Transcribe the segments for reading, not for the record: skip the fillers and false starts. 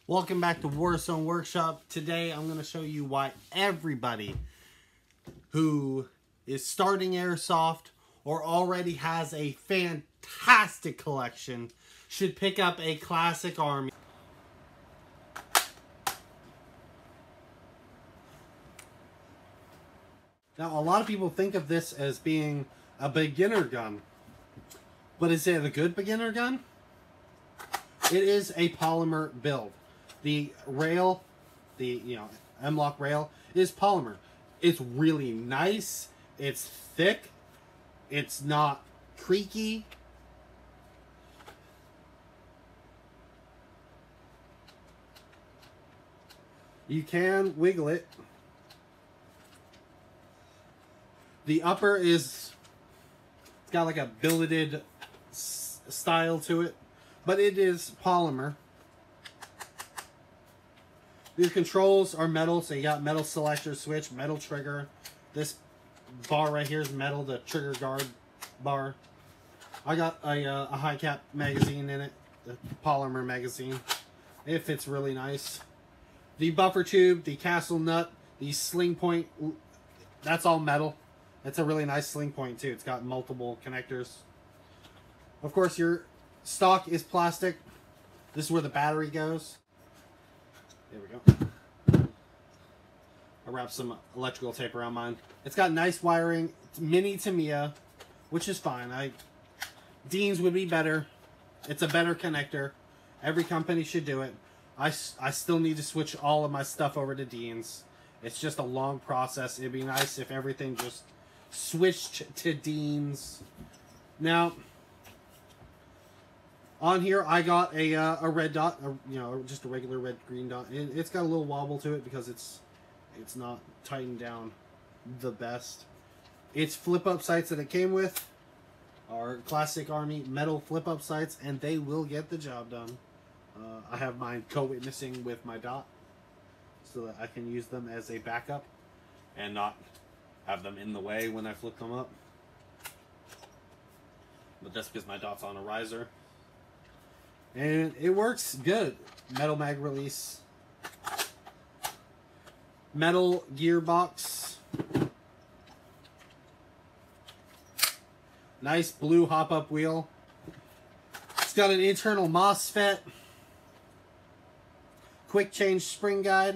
Welcome back to Warzone Workshop. Today I'm going to show you why everybody who is starting Airsoft or already has a fantastic collection should pick up a classic Army. Now, a lot of people think of this as being a beginner gun, but is it a good beginner gun? It is a polymer build. The rail, the M-LOK rail is polymer. It's really nice. It's thick. It's not creaky. You can wiggle it. The upper is, it's got like a billeted style to it, but it is polymer. These controls are metal, so you got metal selector switch, metal trigger. This bar right here is metal, the trigger guard bar. I got a high cap magazine in it, the polymer magazine. It fits really nice. The buffer tube, the castle nut, the sling point, that's all metal. It's a really nice sling point too. It's got multiple connectors. Of course, your stock is plastic. This is where the battery goes. There we go. I wrapped some electrical tape around mine. It's got nice wiring. It's mini Tamiya, which is fine. Dean's would be better. It's a better connector. Every company should do it. I still need to switch all of my stuff over to Dean's. It's just a long process. It'd be nice if everything just switched to Dean's. Now, on here, I got a red dot, just a regular red-green dot. It's got a little wobble to it because it's not tightened down the best. Its flip-up sights that it came with are classic Army metal flip-up sights, and they will get the job done. I have mine co-witnessing with my dot so that I can use them as a backup and not have them in the way when I flip them up. But that's because my dot's on a riser. And it works good. Metal mag release. Metal gearbox. Nice blue hop-up wheel. It's got an internal MOSFET. Quick change spring guide.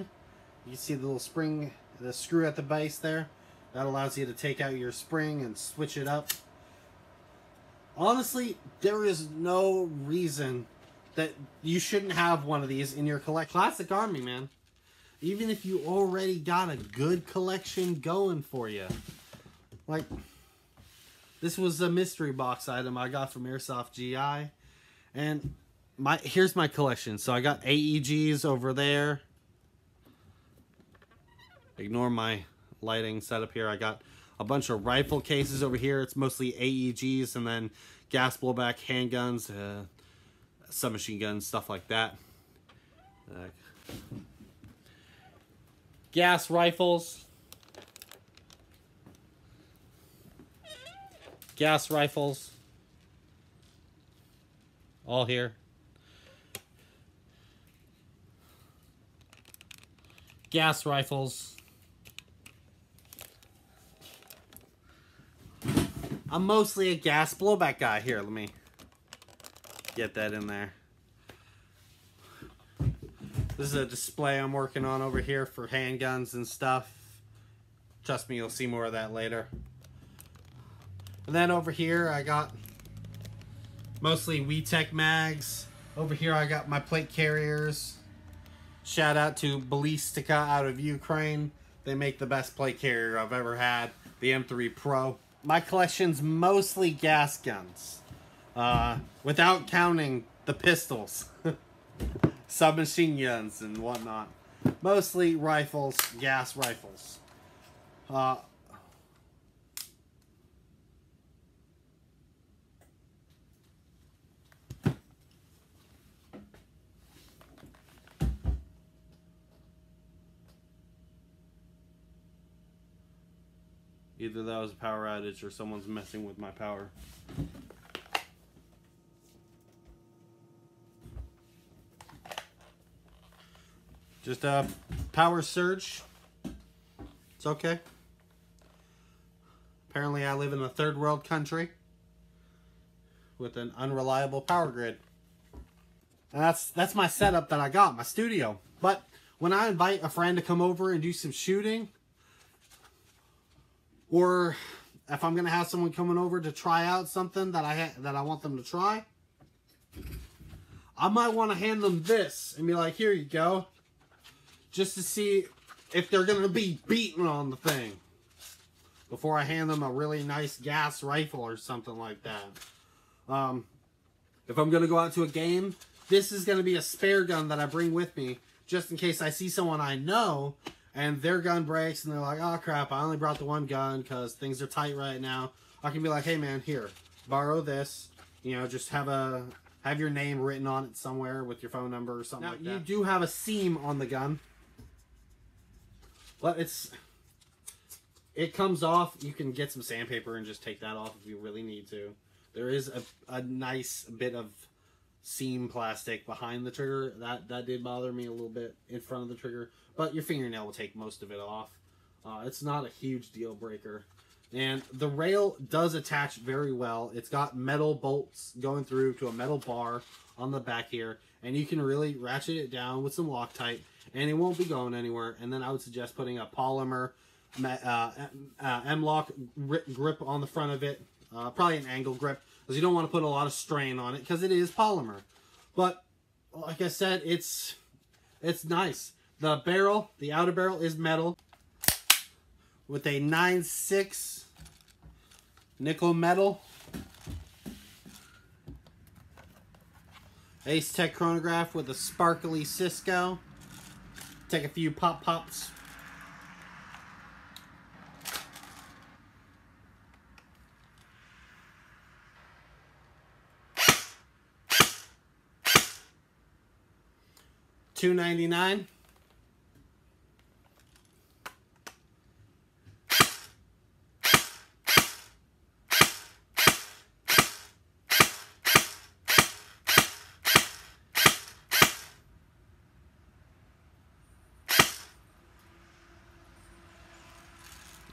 You can see the little spring, the screw at the base there. That allows you to take out your spring and switch it up. Honestly, there is no reason that you shouldn't have one of these in your collection. Classic Army, man. Even if you already got a good collection going for you. Like, this was a mystery box item I got from Airsoft GI. And here's my collection. So I got AEGs over there. Ignore my lighting setup here. I got a bunch of rifle cases over here. It's mostly AEGs and then gas blowback handguns, submachine guns, stuff like that. Gas rifles. Gas rifles. All here. Gas rifles. I'm mostly a gas blowback guy. Here, let me get that in there. This is a display I'm working on over here for handguns and stuff. Trust me, you'll see more of that later. And then over here, I got mostly WeTech mags. Over here, I got my plate carriers. Shout out to Ballistica out of Ukraine. They make the best plate carrier I've ever had, the M3 Pro. My collection's mostly gas guns, without counting the pistols, submachine guns and whatnot. Mostly rifles, gas rifles. Either that was a power outage or someone's messing with my power. Just a power surge. It's okay. Apparently I live in a third world country with an unreliable power grid. And that's my setup that I got, my studio. But when I invite a friend to come over and do some shooting, or if I'm gonna have someone coming over to try out something that I want them to try, I might want to hand them this and be like, here you go, just to see if they're gonna be beaten on the thing before I hand them a really nice gas rifle or something like that. If I'm gonna go out to a game, this is gonna be a spare gun that I bring with me, just in case I see someone I know and their gun breaks and they're like, oh crap, I only brought the one gun because things are tight right now. I can be like, hey man, here, borrow this. You know, just have your name written on it somewhere with your phone number or something like that. You do have a seam on the gun, but it comes off. You can get some sandpaper and just take that off if you really need to. There is a nice bit of seam plastic behind the trigger. That did bother me a little bit in front of the trigger, but your fingernail will take most of it off. It's not a huge deal breaker. And the rail does attach very well. It's got metal bolts going through to a metal bar on the back here, and you can really ratchet it down with some Loctite and it won't be going anywhere. And then I would suggest putting a polymer M-Lock grip on the front of it, probably an angle grip, because you don't want to put a lot of strain on it because it is polymer. But like I said, it's nice. The barrel, the outer barrel, is metal with a 9.6 nickel metal. Ace Tech chronograph with a sparkly Cisco. Take a few pops. $2.99.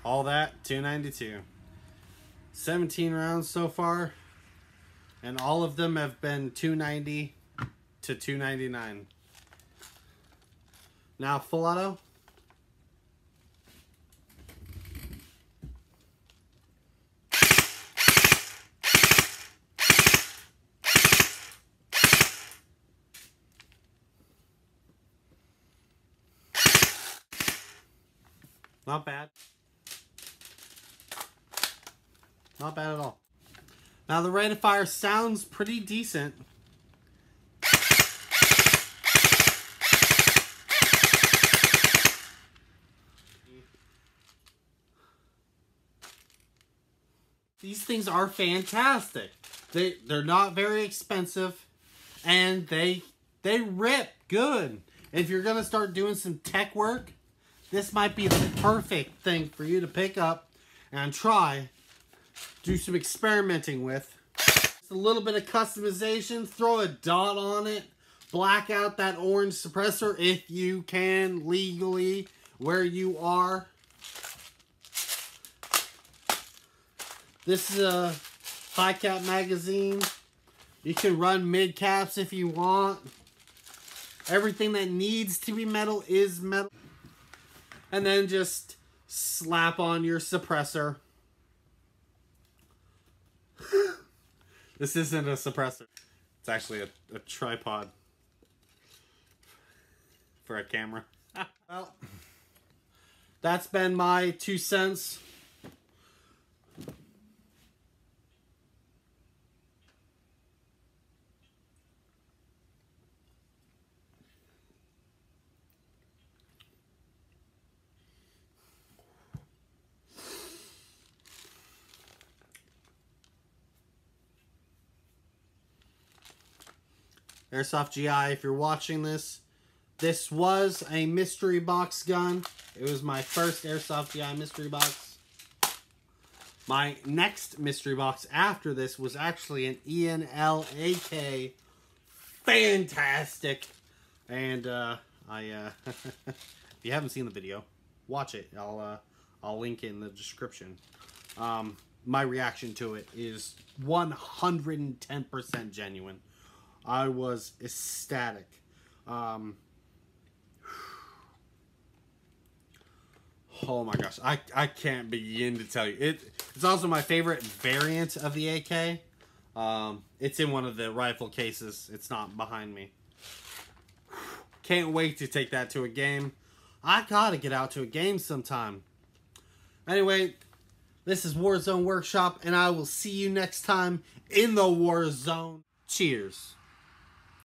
All that, $2.92. 17 rounds so far, and all of them have been $2.90 to $2.99. Now full auto. Not bad. Not bad at all. Now the rate of fire sounds pretty decent. These things are fantastic. They're not very expensive, and they rip good. If you're gonna start doing some tech work, this might be the perfect thing for you to pick up and try. Do some experimenting with. Just a little bit of customization. Throw a dot on it. Black out that orange suppressor if you can legally where you are. This is a high cap magazine. You can run mid caps if you want. Everything that needs to be metal is metal. And then just slap on your suppressor. This isn't a suppressor. It's actually a tripod for a camera. Well, that's been my 2 cents. Airsoft GI, if you're watching this, this was a mystery box gun. It was my first Airsoft GI mystery box. My next mystery box after this was actually an ENL AK. Fantastic. And if you haven't seen the video, watch it. I'll link it in the description. My reaction to it is 110% genuine. I was ecstatic. Oh my gosh, I can't begin to tell you. It's also my favorite variant of the AK. It's in one of the rifle cases. It's not behind me. Can't wait to take that to a game. I gotta get out to a game sometime. Anyway, this is Warzone Workshop, and I will see you next time in the Warzone. Cheers.